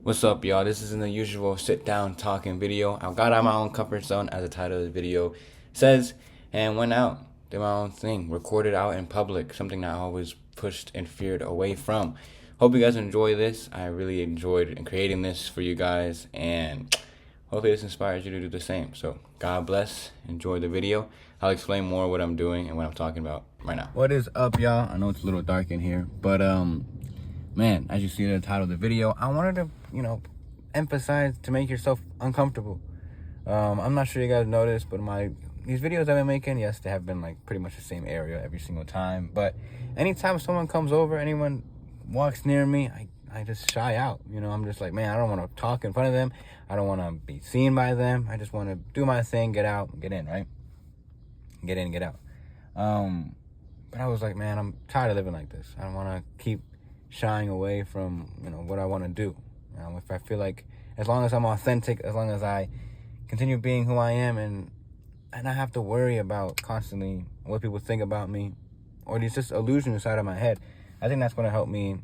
What's up, y'all? This isn't the usual sit down talking video. I got out of my own comfort zone, as the title of the video says, and went out, did my own thing, recorded out in public, something that I always pushed and feared away from. Hope you guys enjoy this. I really enjoyed creating this for you guys, and hopefully this inspires you to do the same. So, God bless. Enjoy the video. I'll explain more what I'm doing and what I'm talking about right now. What is up, y'all? I know it's a little dark in here, but man, as you see in the title of the video, I wanted to, emphasize to make yourself uncomfortable. I'm not sure you guys noticed, but these videos I've been making, yes, they have been like pretty much the same area every single time. But anytime someone comes over, anyone walks near me, I just shy out. I'm just like, man, I don't want to talk in front of them. I don't want to be seen by them. I just want to do my thing, get out, get in, right? Get in, get out. But I was like, man, I'm tired of living like this. I don't want to keep shying away from, what I want to do. If I feel like, as long as I'm authentic, as long as I continue being who I am, and I have to worry about constantly what people think about me, or these just illusions inside of my head, I think that's going to help me,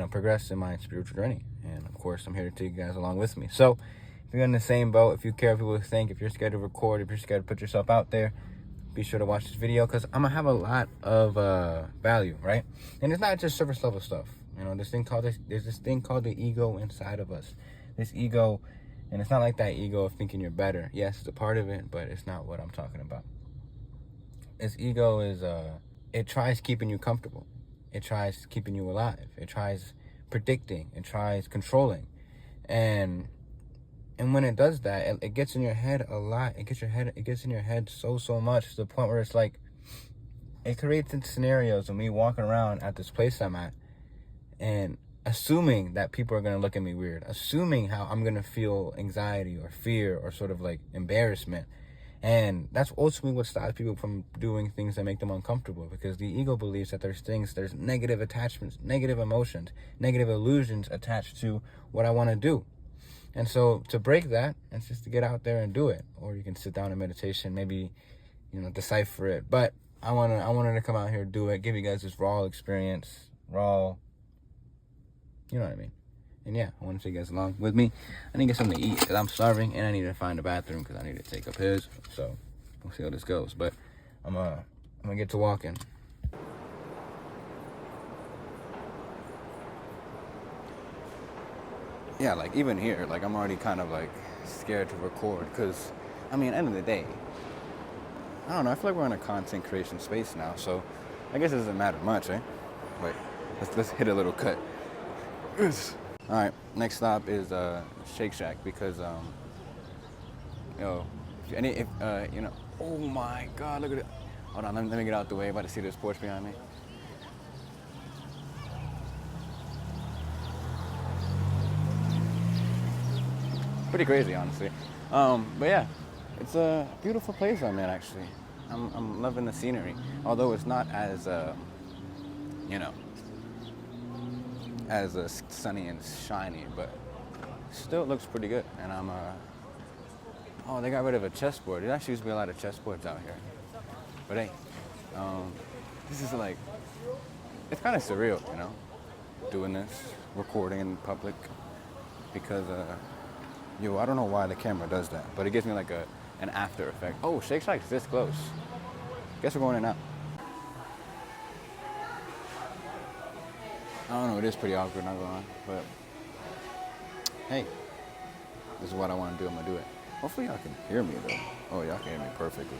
progress in my spiritual journey. And of course, I'm here to take you guys along with me. So if you're in the same boat, if you care what people think, if you're scared to record, if you're scared to put yourself out there, be sure to watch this video, because I'm going to have a lot of value, right? And it's not just surface level stuff. There's this thing called the ego inside of us. This ego, and it's not like that ego of thinking you're better. Yes, it's a part of it, but it's not what I'm talking about. This ego is, it tries keeping you comfortable. It tries keeping you alive. It tries predicting. It tries controlling. And when it does that, it gets in your head a lot. It gets in your head so much, to the point where it's like, it creates scenarios of me walking around at this place I'm at, and assuming that people are going to look at me weird, assuming how I'm going to feel anxiety or fear or sort of like embarrassment. And that's ultimately what stops people from doing things that make them uncomfortable, because the ego believes that there's negative attachments, negative emotions, negative illusions attached to what I want to do. And so to break that, it's just to get out there and do it. Or you can sit down in meditation, maybe, decipher it. But I wanted to come out here, do it, give you guys this raw experience, you know what I mean? And yeah, I want to take you guys along with me. I need to get something to eat, because I'm starving, and I need to find a bathroom, because I need to take a piss. So we'll see how this goes. But I'm gonna get to walking. Yeah, like even here, like I'm already kind of like scared to record, because at the end of the day, I don't know, I feel like we're in a content creation space now, so I guess it doesn't matter much, eh? Wait, let's hit a little cut. Alright, next stop is Shake Shack, because oh my god, look at it. Hold on, let me get out the way. I'm about to see this porch behind me. Pretty crazy, honestly. But yeah, it's a beautiful place I'm in, actually. I'm loving the scenery, although it's not as as sunny and shiny, but still looks pretty good. And oh, they got rid of a chessboard. There actually used to be a lot of chessboards out here. But hey, this is like, it's kind of surreal, doing this, recording in public, because, I don't know why the camera does that, but it gives me like an after effect. Oh, Shake Shack's this close. Guess we're going in now. I don't know, it is pretty awkward, not gonna lie, but hey, this is what I want to do, I'm gonna do it. Hopefully y'all can hear me though. Oh, y'all can hear me perfectly.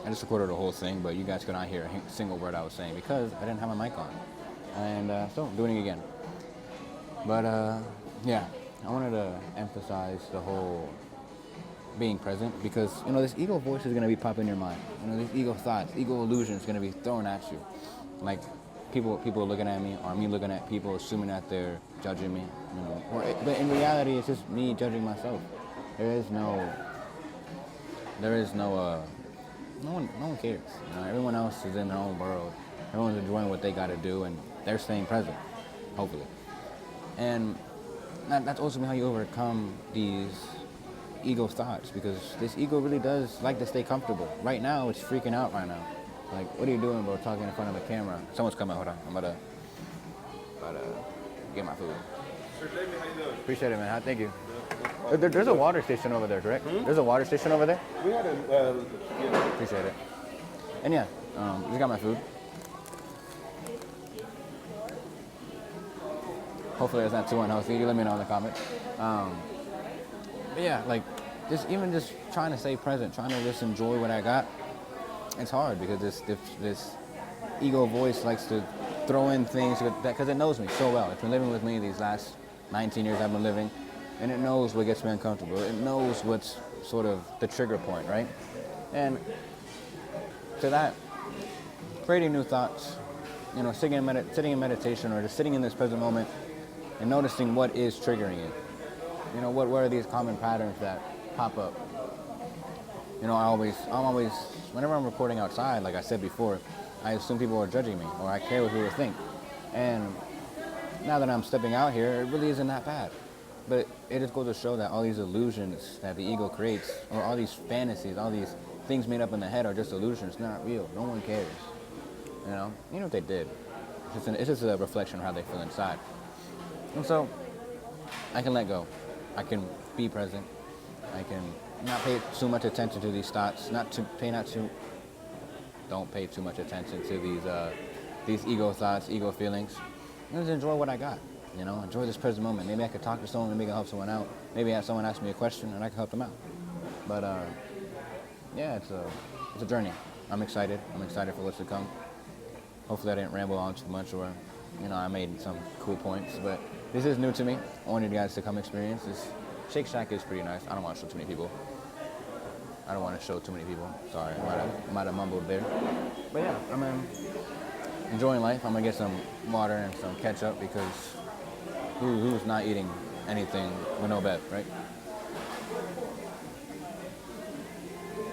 I just recorded the whole thing, but you guys could not hear a single word I was saying, because I didn't have my mic on. And so I'm doing it again. But yeah, I wanted to emphasize the whole being present, because this ego voice is gonna be popping in your mind. These ego thoughts, ego illusions gonna be thrown at you. Like people are looking at me, or me looking at people, assuming that they're judging me. But in reality, it's just me judging myself. No one cares. Everyone else is in their own world. Everyone's enjoying what they got to do, and they're staying present, hopefully. And that's ultimately how you overcome these ego thoughts, because this ego really does like to stay comfortable. Right now, it's freaking out right now. Like, what are you doing, bro, talking in front of a camera? Someone's coming, hold on. I'm about to get my food. Sir David, how you doing? Appreciate it, man. Thank you. There's a water station over there, correct? There's a water station over there? We had a, yeah. Appreciate it. And yeah, just got my food. Hopefully it's not too unhealthy. You let me know in the comments. But yeah, like, just trying to stay present, trying to just enjoy what I got. It's hard because this ego voice likes to throw in things because it knows me so well. It's been living with me these last 19 years I've been living, and it knows what gets me uncomfortable. It knows what's sort of the trigger point, right? And to that, creating new thoughts, sitting in meditation or just sitting in this present moment and noticing what is triggering it. What are these common patterns that pop up? I'm always, whenever I'm recording outside, like I said before, I assume people are judging me or I care what people think. And now that I'm stepping out here, it really isn't that bad. But it just goes to show that all these illusions that the ego creates, or all these fantasies, all these things made up in the head are just illusions, not real. No one cares. Even if they did. It's just a reflection of how they feel inside. And so, I can let go. I can be present. I can not pay too much attention to these thoughts. Don't pay too much attention to these ego thoughts, ego feelings. Just enjoy what I got. Enjoy this present moment. Maybe I could talk to someone, maybe I can help someone out. Maybe have someone ask me a question and I can help them out. But yeah, it's a journey. I'm excited. I'm excited for what's to come. Hopefully I didn't ramble on too much or, I made some cool points. But this is new to me. I wanted you guys to come experience this. Shake Shack is pretty nice. I don't want to show too many people. Sorry, I might have mumbled there. But yeah, I'm enjoying life. I'm going to get some water and some ketchup because who's not eating anything with no bed, right?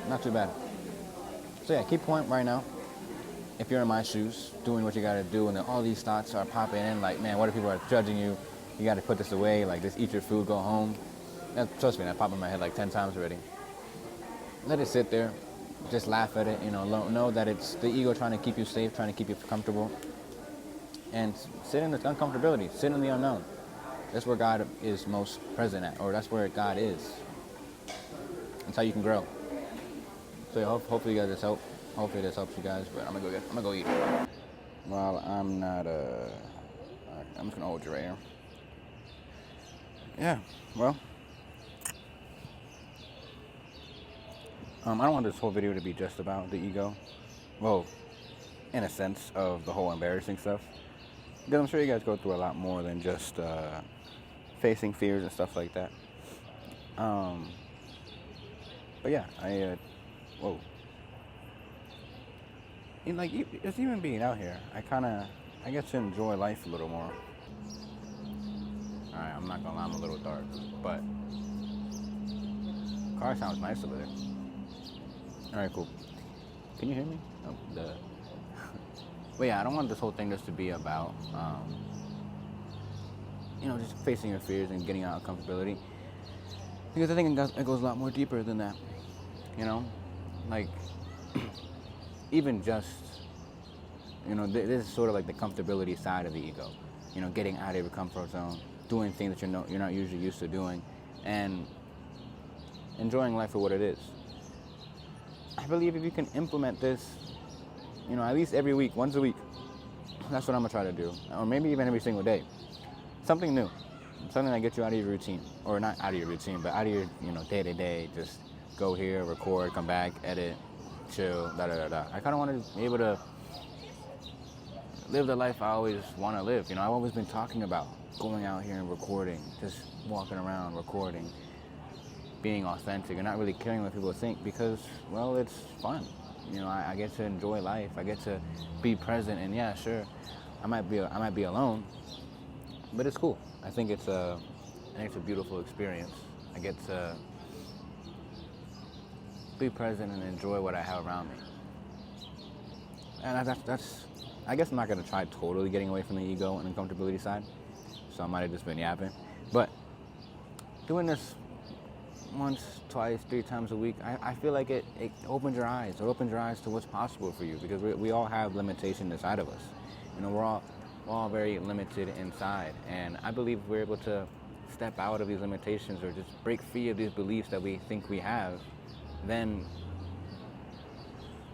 Not too bad. So yeah, keep point right now. If you're in my shoes, doing what you got to do, and then all these thoughts are popping in, like, man, what if people are judging you? You got to put this away, like, just eat your food, go home. Trust me, that popped in my head like 10 times already. Let it sit there. Just laugh at it, know that it's the ego trying to keep you safe, trying to keep you comfortable. And sit in the uncomfortability, sit in the unknown. That's where God is most present at, or that's where God is. That's how you can grow. So yeah, hopefully you guys this help. Hopefully this helps you guys, but I'm gonna go eat. Well, I'm not, I'm just gonna hold you right here. Yeah, well, I don't want this whole video to be just about the ego. Well, in a sense of the whole embarrassing stuff. Because I'm sure you guys go through a lot more than just facing fears and stuff like that. But yeah, whoa. And like, just even being out here, I get to enjoy life a little more. Alright, I'm not gonna lie, I'm a little dark, but car sounds nice over there. Alright, cool. Can you hear me? Oh, duh. But yeah, I don't want this whole thing just to be about, just facing your fears and getting out of comfortability. Because I think it goes a lot more deeper than that. Like, even just, this is sort of like the comfortability side of the ego. Getting out of your comfort zone, doing things that you're not usually used to doing, and enjoying life for what it is. I believe if you can implement this, at least every week, once a week, that's what I'm gonna try to do. Or maybe even every single day. Something new. Something that gets you out of your routine. Or not out of your routine, but out of your, day-to-day. Just go here, record, come back, edit, chill, da-da-da-da. I kind of want to be able to live the life I always want to live. I've always been talking about going out here and recording, just walking around, recording, being authentic and not really caring what people think because, well, it's fun. I get to enjoy life. I get to be present, and yeah, sure, I might be alone, but it's cool. I think it's a beautiful experience. I get to be present and enjoy what I have around me. And that's I guess I'm not gonna try totally getting away from the ego and uncomfortability side, so I might have just been yapping. But doing this once, twice, 3 times a week, I feel like it opens your eyes. It opens your eyes to what's possible for you because we all have limitation inside of us. all very limited inside. And I believe we're able to step out of these limitations or just break free of these beliefs that we think we have, then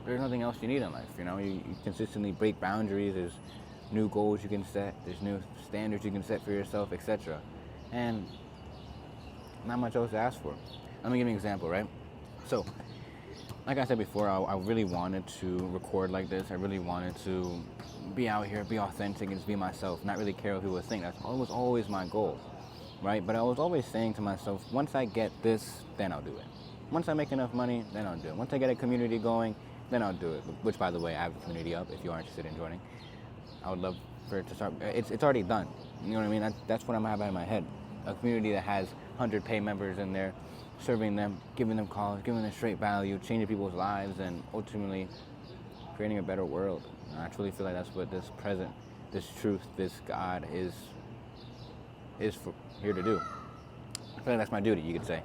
there's nothing else you need in life. You consistently break boundaries. There's new goals you can set. There's new standards you can set for yourself, etc. And not much else to ask for. Let me give you an example, right? So, like I said before, I really wanted to record like this. I really wanted to be out here, be authentic, and just be myself, not really care what people think. That was always my goal, right? But I was always saying to myself, once I get this, then I'll do it. Once I make enough money, then I'll do it. Once I get a community going, then I'll do it. Which, by the way, I have a community up if you are interested in joining. I would love for it to start. It's already done. You know what I mean? That's what I'm having in my head. A community that has 100 paid members in there, serving them, giving them calls, giving them straight value, changing people's lives, and ultimately creating a better world. And I truly feel like that's what this present, this truth, this God is here to do. I feel like that's my duty, you could say.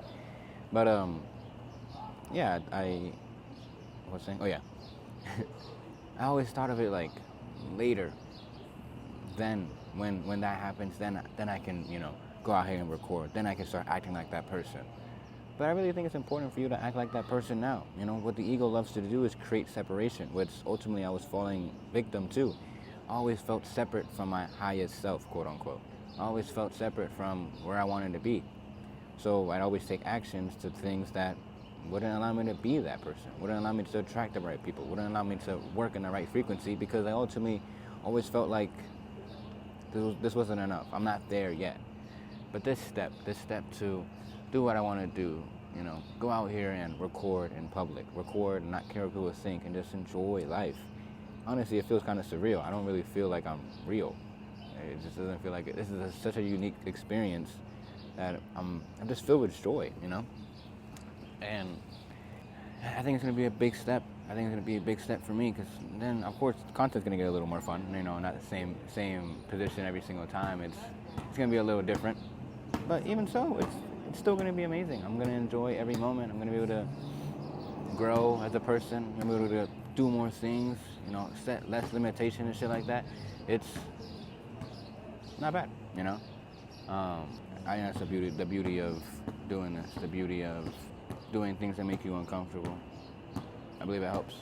But yeah, I was saying, oh yeah, I always thought of it like later. Then when that happens, then I can go out here and record. Then I can start acting like that person. But I really think it's important for you to act like that person now. What the ego loves to do is create separation, which ultimately I was falling victim to. I always felt separate from my highest self, quote unquote. I always felt separate from where I wanted to be. So I'd always take actions to things that wouldn't allow me to be that person, wouldn't allow me to attract the right people, wouldn't allow me to work in the right frequency, because I ultimately always felt like this wasn't enough. I'm not there yet. But this step to do what I want to do, go out here and record in public, record and not care what people think, and just enjoy life. Honestly, it feels kind of surreal. I don't really feel like I'm real. It just doesn't feel like it. This is such a unique experience that I'm just filled with joy, And I think it's going to be a big step. I think it's going to be a big step for me, because then, of course, the content's going to get a little more fun. Not the same position every single time. It's going to be a little different. But even so, it's still going to be amazing. I'm going to enjoy every moment. I'm going to be able to grow as a person. I'm going to be able to do more things, set less limitation and shit like that. It's not bad, I think that's the beauty of doing this, the beauty of doing things that make you uncomfortable. I believe it helps.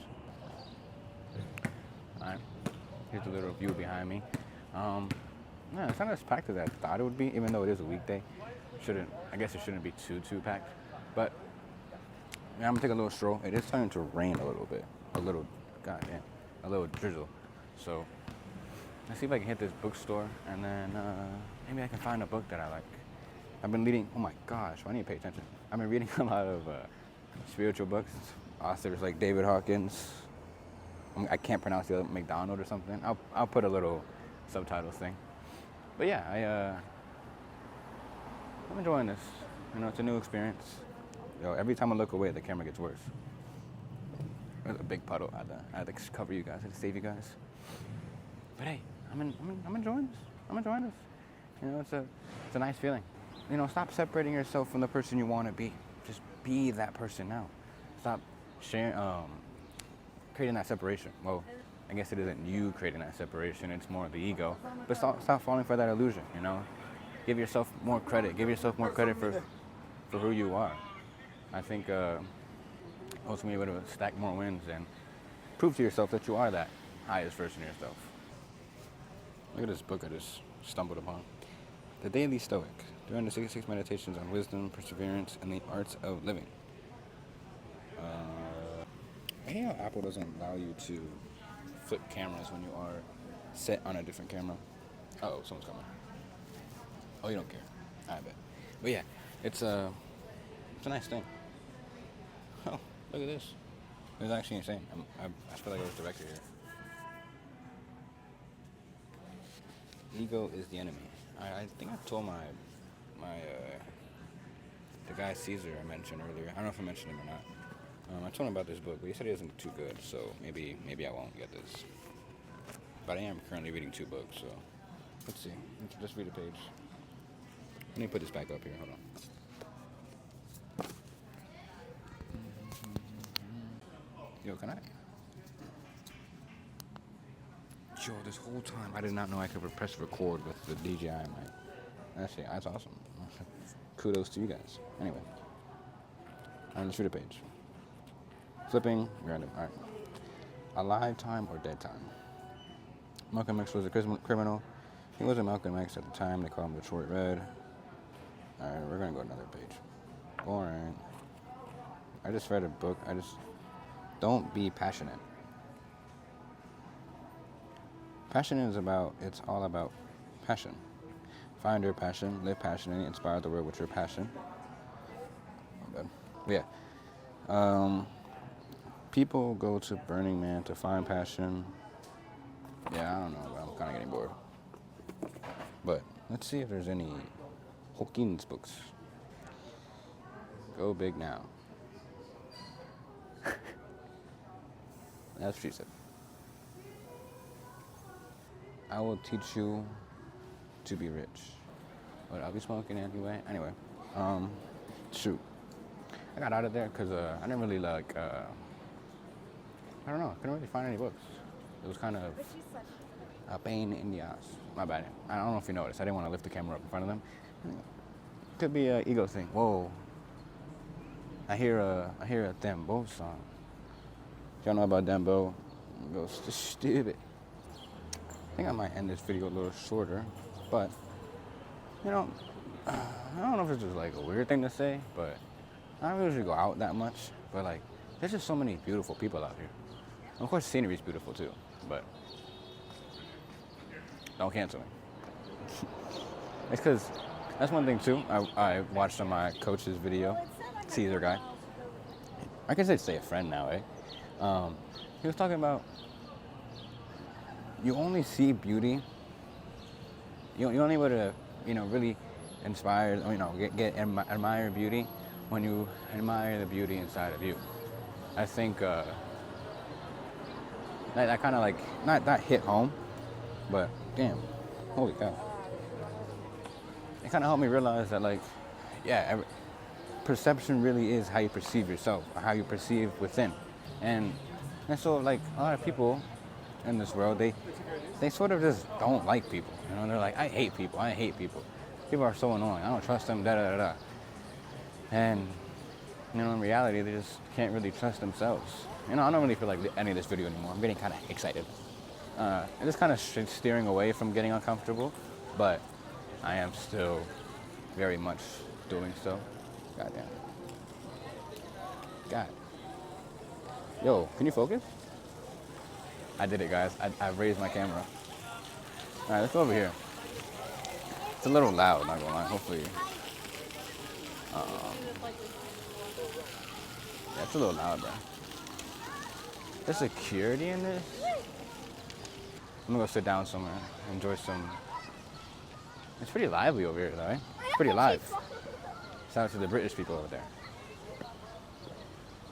Alright, here's a little view behind me. Yeah, it's not as packed as I thought it would be, even though it is a weekday. I guess it shouldn't be too packed. But yeah, I'm gonna take a little stroll. It is starting to rain a little bit. A little drizzle. So let's see if I can hit this bookstore, and then maybe I can find a book that I like. I've been reading, oh my gosh, I need to pay attention. I've been reading a lot of spiritual books, authors like David Hawkins. I can't pronounce the other, McDonald or something. I'll put a little subtitles thing. But yeah, I'm enjoying this. It's a new experience. Every time I look away, the camera gets worse. There's a big puddle. I had to cover you guys. I had to save you guys. But hey, I'm enjoying this. I'm enjoying this. It's a nice feeling. Stop separating yourself from the person you want to be. Just be that person now. Stop creating that separation. Well, I guess it isn't you creating that separation. It's more the ego. But stop falling for that illusion. Give yourself more credit. Give yourself more credit for who you are. I think ultimately you're able to stack more wins and prove to yourself that you are that highest version of yourself. Look at this book I just stumbled upon. The Daily Stoic, 366 Meditations on Wisdom, Perseverance, and the Arts of Living. I hate how Apple doesn't allow you to flip cameras when you are set on a different camera. Uh-oh, someone's coming. Oh, you don't care. I bet. But yeah, it's a nice thing. Oh, look at this. It's actually insane. I feel like I was directed here. Ego is the enemy. I think I told the guy Caesar I mentioned earlier. I don't know if I mentioned him or not. I told him about this book, but he said he isn't too good, so maybe I won't get this. But I am currently reading 2 books, so let's see. Let's just read a page. Let me put this back up here. Hold on. Yo, can I? Yo, this whole time I did not know I could press record with the DJI mic. That's awesome. Kudos to you guys. Anyway, on the shooter page. Flipping, random. All right. Alive time or dead time? Malcolm X was a criminal. He wasn't Malcolm X at the time. They called him Detroit Red. All right, we're gonna go to another page. Boring. I just read a book. Don't be passionate. It's all about passion. Find your passion, live passionately, inspire the world with your passion. Okay. Yeah. People go to Burning Man to find passion. Yeah, I don't know, but I'm kind of getting bored. But let's see if there's any Hawkins books. Go big now. That's what she said. I will teach you to be rich. But I'll be smoking anyway. Anyway, shoot. I got out of there because I didn't really like, I don't know, I couldn't really find any books. It was kind of a pain in the ass. My bad. I don't know if you noticed. I didn't want to lift the camera up in front of them. Could be an ego thing. Whoa. I hear a Dembo song. Y'all know about Dembo? It goes stupid. I think I might end this video a little shorter, but you know, I don't know if it's just like a weird thing to say, but I don't usually go out that much. But like, there's just so many beautiful people out here. Of course, scenery's beautiful too, but don't cancel me. It's because that's one thing too. I watched on my coach's video, Caesar guy. I can say a friend now, eh? He was talking about you only see beauty. You only able to, really inspire, admire beauty when you admire the beauty inside of you. I think that kind of like not hit home, but damn, holy cow! It kind of helped me realize that perception really is how you perceive yourself, or how you perceive within, and so like a lot of people in this world, they sort of just don't like people. They're like, I hate people. People are so annoying. I don't trust them. Da da da da. And in reality, they just can't really trust themselves. I don't really feel like any of this video anymore. I'm getting kind of excited. I'm just kind of steering away from getting uncomfortable, but I am still very much doing so. Goddamn. God. Yo, can you focus? I did it, guys. I raised my camera. All right, let's go over here. It's a little loud, not gonna lie. Hopefully. Yeah, it's a little loud, bro. There's security in this? I'm gonna go sit down somewhere, enjoy some. It's pretty lively over here, though, right? It's pretty live. Shout out to the British people over there.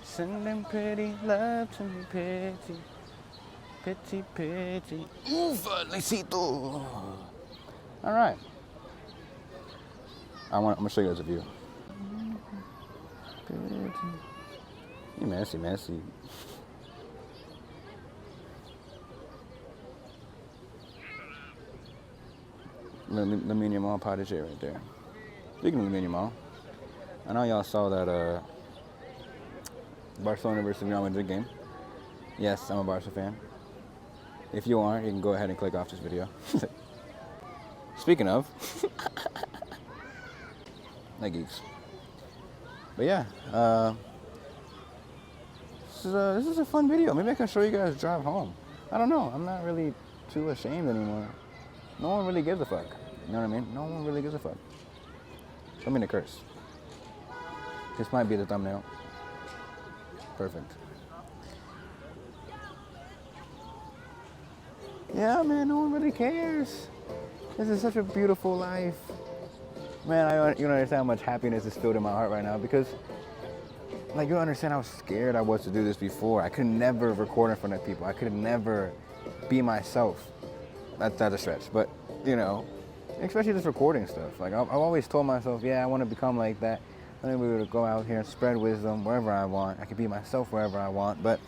Send them pretty love to me, pretty. Pity, pity. Felicito. All right. I'm gonna show you guys a view. You messy. The Mini Mall Potage right there. Speaking of the Mini Mall, I know y'all saw that Barcelona versus Real Madrid game. Yes, I'm a Barca fan. If you aren't, you can go ahead and click off this video. Speaking of, like geeks. But yeah, this is a fun video. Maybe I can show you guys drive home. I don't know. I'm not really too ashamed anymore. No one really gives a fuck. You know what I mean? No one really gives a fuck. Show me the curse. This might be the thumbnail. Perfect. Yeah, man, no one really cares. This is such a beautiful life. Man, you don't understand how much happiness is filled in my heart right now because, you don't understand how scared I was to do this before. I could never record in front of people. I could never be myself. That's a stretch, but, especially just recording stuff. I've always told myself, I want to become like that. I want to be able to go out here and spread wisdom wherever I want. I can be myself wherever I want, but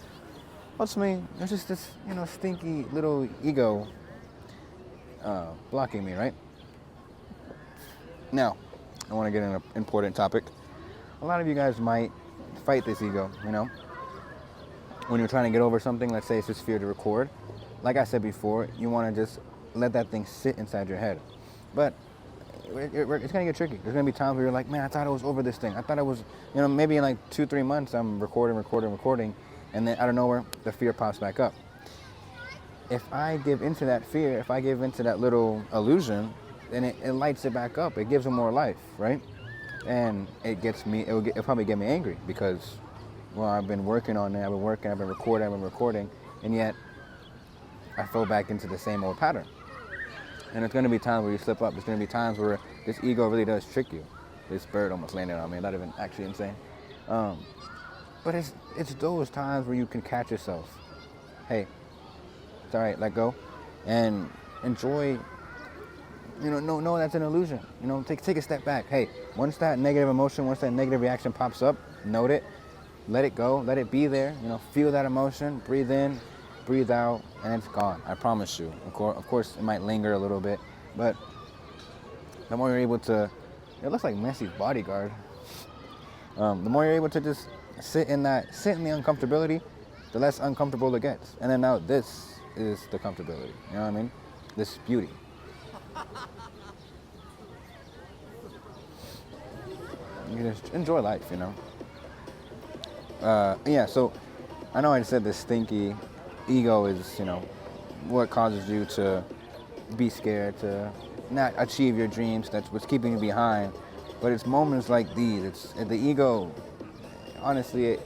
ultimately, there's just this, stinky little ego blocking me, right? Now, I want to get in an important topic. A lot of you guys might fight this ego, when you're trying to get over something. Let's say it's just fear to record. Like I said before, you want to just let that thing sit inside your head. But it's going to get tricky. There's going to be times where you're like, man, I thought I was over this thing. I thought I was, maybe in like 2-3 months, I'm recording. And then out of nowhere, the fear pops back up. If I give into that fear, if I give into that little illusion, then it lights it back up. It gives it more life, right? And it'll probably get me angry because, well, I've been working on it. I've been recording. And yet I fall back into the same old pattern. And there's going to be times where you slip up. There's going to be times where this ego really does trick you. This bird almost landed on me. Not even actually insane. But it's those times where you can catch yourself. Hey, it's all right, let go. And enjoy, know that's an illusion. Take a step back. Hey, once that negative emotion, once that negative reaction pops up, note it, let it go, let it be there. Feel that emotion, breathe in, breathe out, and it's gone. I promise you. Of course, it might linger a little bit, but the more you're able to, it looks like Messi's bodyguard. The more you're able to just sit in the uncomfortability, the less uncomfortable it gets. And then now this is the comfortability. You know what I mean? This beauty. You can just enjoy life, Yeah, so I know I said this stinky ego is, what causes you to be scared, to not achieve your dreams. That's what's keeping you behind. But it's moments like these. It's the ego. Honestly,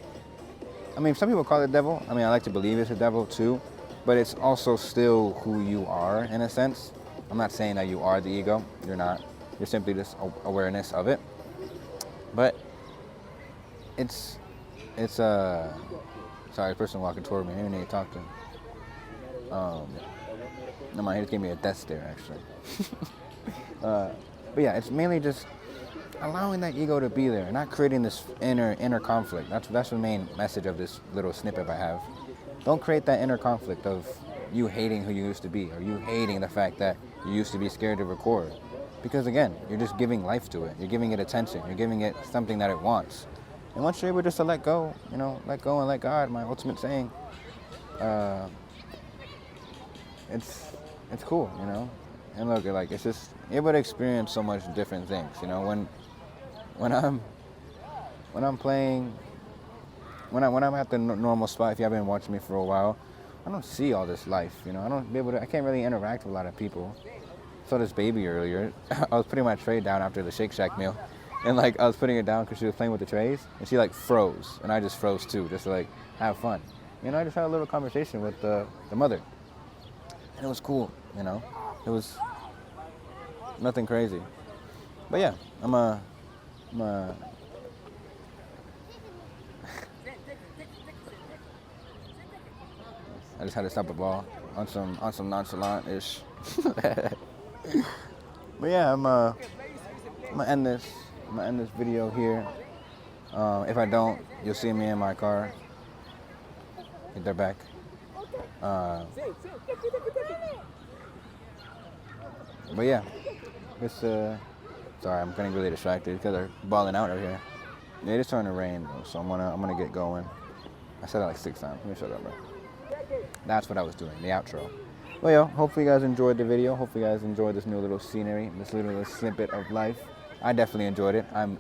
some people call it devil. I like to believe it's a devil too, but it's also still who you are in a sense. I'm not saying that you are the ego. You're not. You're simply just awareness of it. But it's sorry, a person walking toward me. I didn't need to talk to him. No, my head gave me a death stare actually. But yeah, it's mainly just allowing that ego to be there, not creating this inner conflict. That's the main message of this little snippet I have. Don't create that inner conflict of you hating who you used to be, or you hating the fact that you used to be scared to record. Because again, you're just giving life to it. You're giving it attention. You're giving it something that it wants. And once you're able just to let go, let go and let God, my ultimate saying, it's cool, And look, it's just able to experience so much different things, When I'm playing, when I'm at the normal spot, if you haven't been watching me for a while, I don't see all this life, I can't really interact with a lot of people. I saw this baby earlier. I was putting my tray down after the Shake Shack meal, and I was putting it down because she was playing with the trays, and she froze, and I just froze too, just to have fun. I just had a little conversation with the mother, and it was cool, It was nothing crazy, but yeah, I just had to stop the ball on some nonchalant-ish. But yeah, I'm gonna end this video here. If I don't, you'll see me in my car. They're back. But yeah, sorry, I'm getting really distracted because they're balling out over here. Yeah, it's starting to rain, so I'm gonna get going. I said it 6 times. Let me shut up, bro. That's what I was doing, the outro. Well, yo, hopefully you guys enjoyed the video. Hopefully you guys enjoyed this new little scenery, this little snippet of life. I definitely enjoyed it. I'm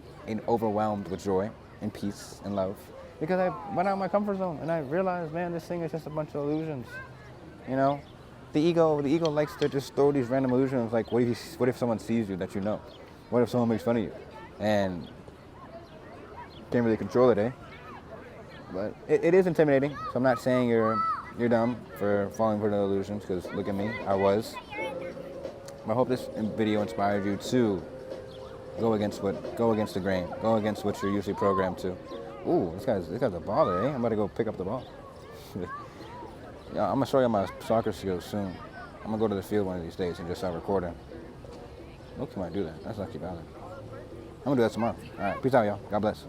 overwhelmed with joy and peace and love because I went out of my comfort zone and I realized, man, this thing is just a bunch of illusions. The ego likes to just throw these random illusions. Like, what if someone sees you that you know? What if someone makes fun of you? And can't really control it, eh? But it is intimidating. So I'm not saying you're dumb for falling for the illusions, because look at me, I was. But I hope this video inspired you to go against the grain, go against what you're usually programmed to. Ooh, this guy's a baller, eh? I'm about to go pick up the ball. Yeah, I'm gonna show you my soccer skills soon. I'm gonna go to the field one of these days and just start recording. Look, might do that. That's not keep out. I'm gonna do that tomorrow. All right, peace out, y'all. God bless.